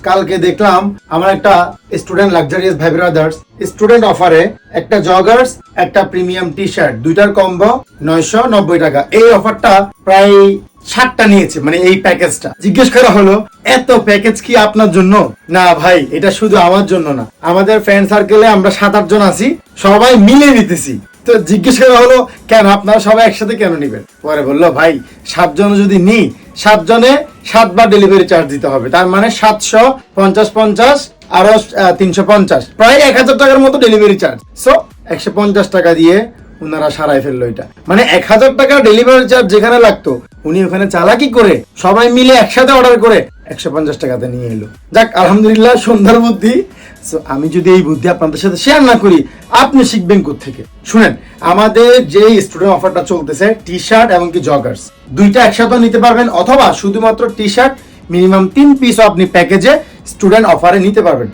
কালকে দেখলাম আমার একটা স্টুডেন্ট লাক্সারিয়াস ভাই ব্রাদার্স স্টুডেন্ট অফারে একটা জগার্স একটা প্রিমিয়াম টি শার্ট দুইটার কম্বো 990 টাকা। এই অফারটা প্রায় 60টা নিয়েছে, মানে এই প্যাকেজটা। জিজ্ঞেস করা হলো এত প্যাকেজ কি আপনার জন্য? না ভাই, এটা শুধু আমার জন্য না, আমাদের ফ্রেন্ড সার্কেলে আমরা 7-8 জন আছি, সবাই মিলে নিতেছি। তো জিজ্ঞেস করা হলো কেন আপনারা সবাই একসাথে কেন নিবেন? পরে বললো ভাই 7 জন যদি নিই 7 জনে 7 বার ডেলিভারি চার্জ দিতে হবে, তার মানে 750 আরো 350, প্রায় 1000 টাকার মতো ডেলিভারি চার্জ। সো 150 টাকা দিয়ে উনারা সারাই ফেললো। এটা মানে 1000 টাকা ডেলিভারি চার্জ যেখানে লাগতো, উনি ওখানে চালাকি করে সবাই মিলে একসাথে অর্ডার করে 150 টাকাতে নিয়ে এলো। যাক, আলহামদুলিল্লাহ, সুন্দর বুদ্ধি। সো আমি যদি এই বুদ্ধি আপনাদের সাথে শেয়ার না করি, আপনি শিখবেন কোত্থেকে? শুনেন, আমাদের যে স্টুডেন্ট অফারটা চলতেছে টি শার্ট এবং কি জগার্স দুইটা একসাথে নিতে পারবেন, অথবা শুধুমাত্র টি শার্ট মিনিমাম 3 পিসও আপনি প্যাকেজে স্টুডেন্ট অফারে নিতে পারবেন।